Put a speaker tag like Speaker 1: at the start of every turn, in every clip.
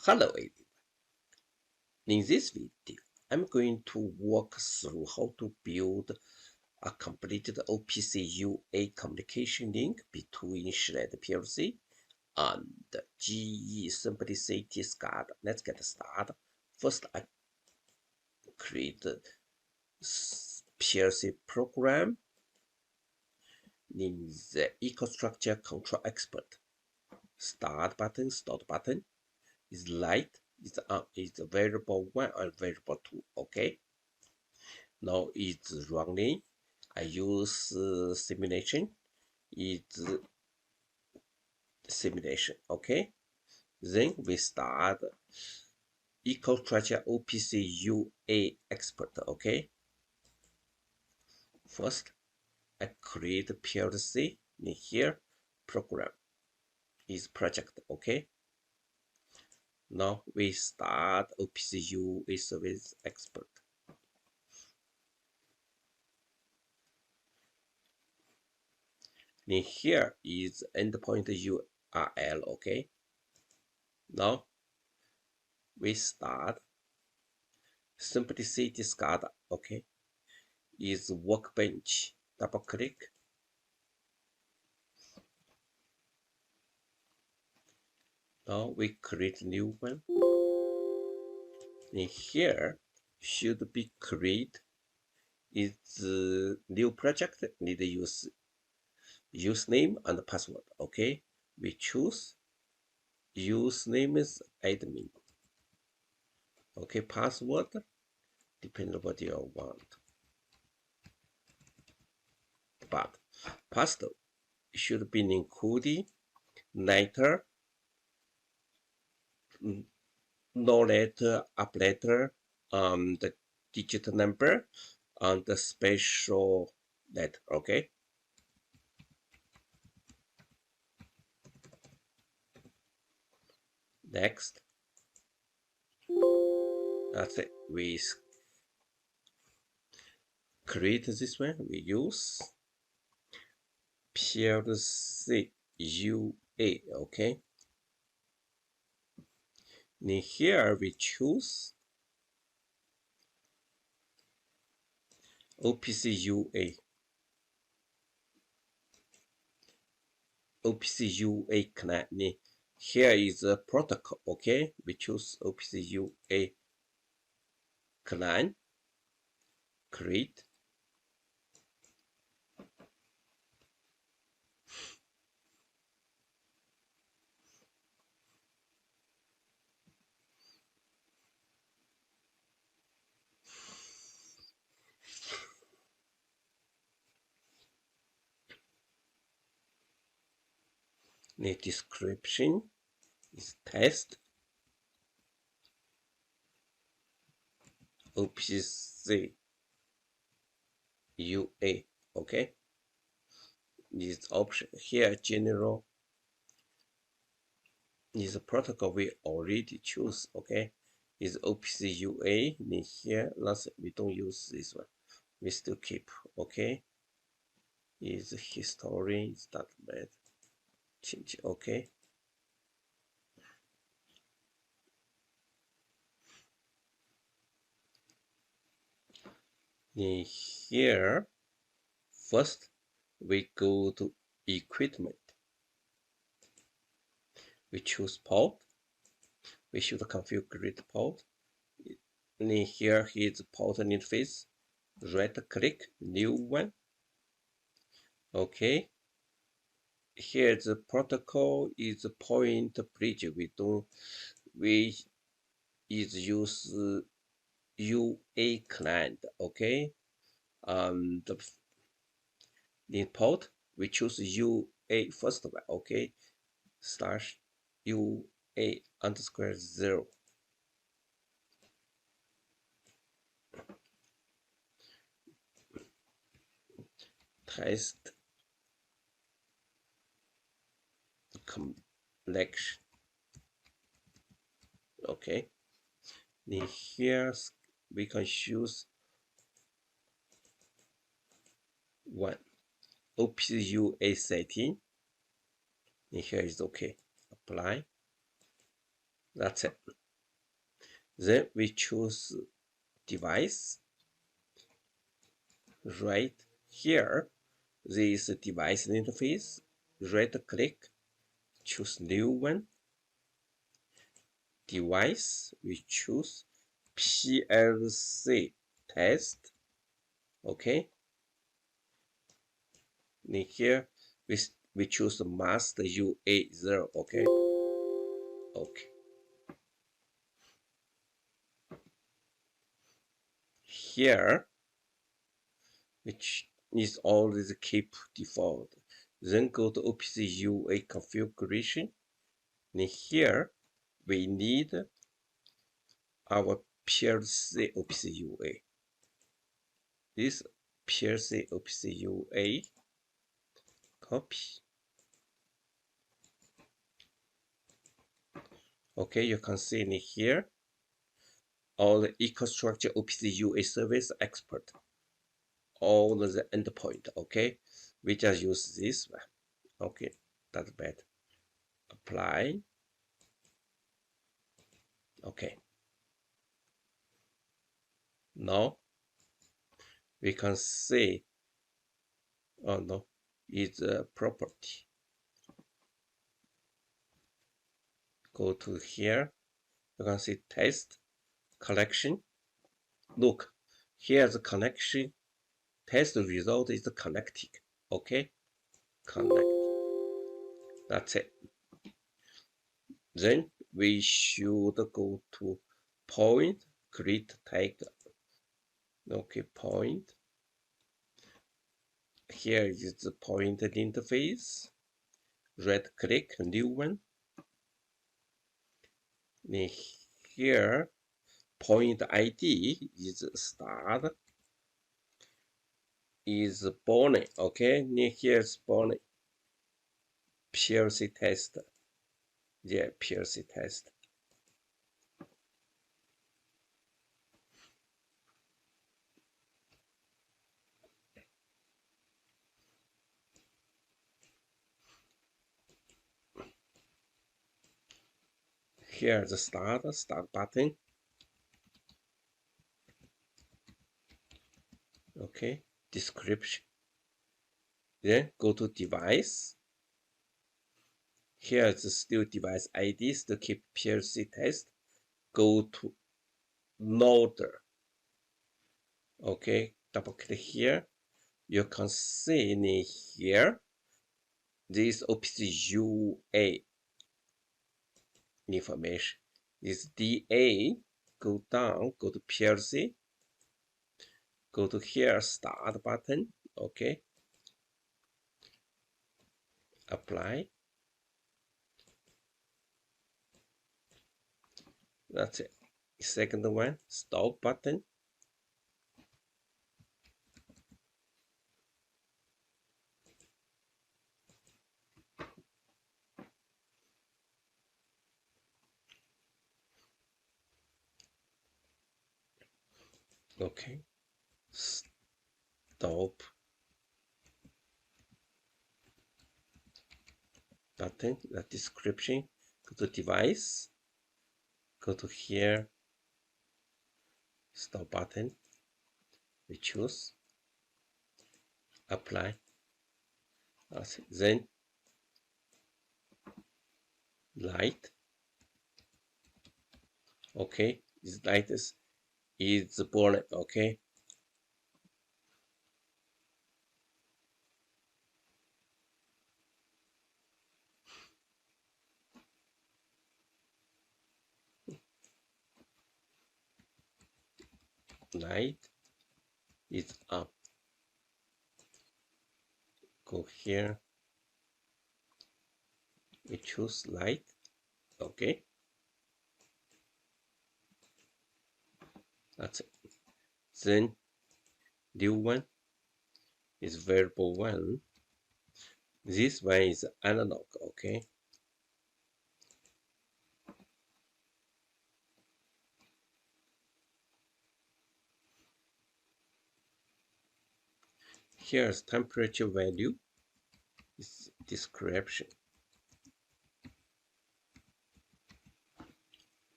Speaker 1: Hello everyone. In this video, I'm going to walk through how to build a completed OPC UA communication link between Schneider PLC and GE CIMPLICITY SCADA. Let's get started. First, I create the PLC program in the EcoStructure Control Expert. Start button, start button is light. It's variable 1 and variable 2. Okay. Now it's running. I use simulation. It's simulation. Okay. Then we start EcoStructure OPC UA expert. Okay. First, I create PLC in here. Program is project. Okay. Now we start OPC UA service expert. In here is endpoint URL. Okay. Now we start Simplicity SCADA. Okay. Is workbench. Double click. Now we create new one. In here should be create is new project. Need use username and password. Okay. We choose username is admin. Okay. Password depends on what you want. But password should be including letter, no letter, up letter, the digit number, and the special letter. Okay. Next. That's it. We create this one. We use PLC UA. Okay. In here we choose OPC UA. OPC UA client. Here is a protocol. Okay. We choose OPC UA client. Create. The description is test OPC UA. Okay. This option here general is a protocol we already choose. Okay. Is OPC UA. In here we don't use this one. We still keep. Okay. Is history is that bad. Change. Okay. In here, first we go to equipment. We choose port. We should configure the port. In here is port interface. Right click, new one. Okay. Here the protocol is point bridge. We use UA client. Okay. And in port we choose UA first one. Okay. Slash UA underscore 0. Test connection. Okay. In here we can choose one OPC UA setting. In here is okay. Apply. That's it. Then we choose device. Right here, this device interface. Right click, choose new one. Device, we choose PLC test. Okay. In here, we choose master UA0. Okay. Okay. Here, which is always keep default. Then go to OPC UA configuration. And here, we need our PLC OPC UA. This PLC OPC UA, copy. Okay, you can see in here, all the EcoStructure OPC UA service expert, all the endpoint. Okay, we just use this one. Okay, that's better. Apply. Okay. Now we can see, oh no, it's a property. Go to here, you can see test, collection. Look, here's the connection. Test result is connected. Okay, connect. That's it. Then we should go to point, create tag. Okay, point. Here is the point interface. Right click, new one. And here, point ID is start. Is Bonnie. Okay, and here's Bonnie. PLC test. Yeah, PLC test. Here's the start button. Okay, description. Then go to device. Here's the still device ID to keep PLC test. Go to loader. Okay, double click here. You can see in here this OPC UA information. This DA, go down, go to PLC, go to here, start button. Okay, apply. That's it. Second one, stop button. Okay, stop button, the description, go to device, go to here, stop button, we choose, apply. Then light. Okay, this light is born. Okay, light is up. Go here, we choose light. Okay, that's it. Then new one is variable one. This one is analog. Okay, here's temperature value, is description.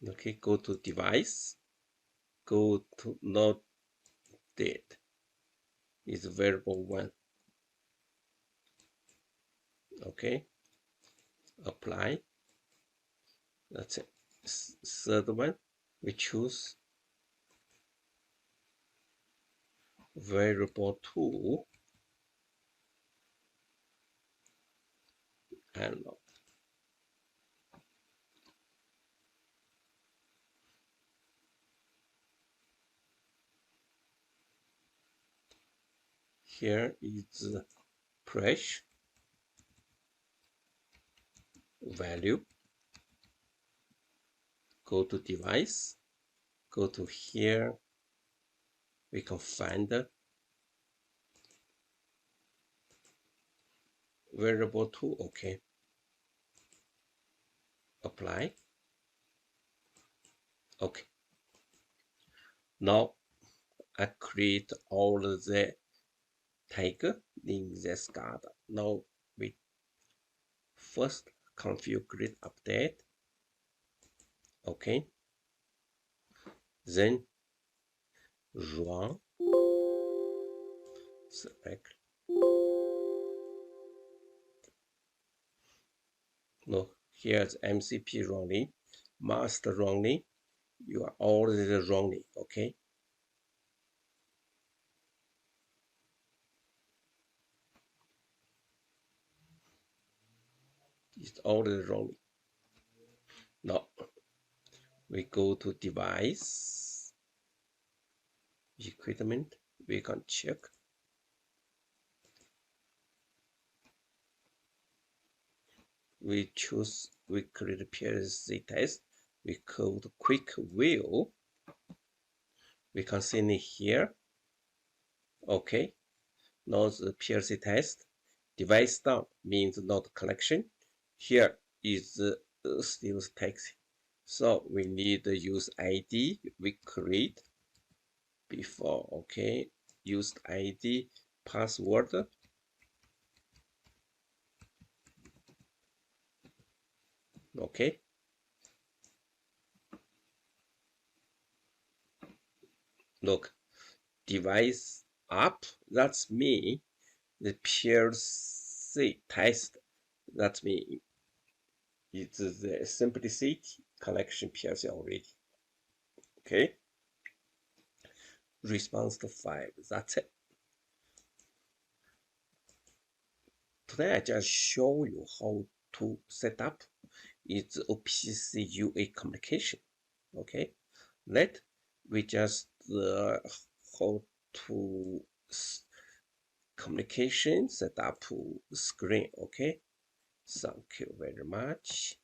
Speaker 1: Okay, go to device, go to not date is variable 1. Okay, apply. That's it. Third one, we choose variable 2 and here is press value, go to device, go to here, we can find the variable 2. Okay, apply. Okay, now I create all the tag in the SCADA. Now we first configure update. Okay, then run, select. No, here's MCP running, master running. You are already running. Okay, it's already running. Now we go to device, equipment. We can check. We choose, we create PLC test. We code quick view. We can see it here. Okay, now the PLC test. Device down means not connection. Here is still text. So we need to use ID we create before. Okay, used ID, password. Okay, look, device up, that's me. The PLC test, that's me. It's the simplicity connection PLC already. Okay, response to 5, that's it. Today I just show you how to set up its OPC UA communication. Okay, let we just how to communication set up screen. Okay, thank you very much.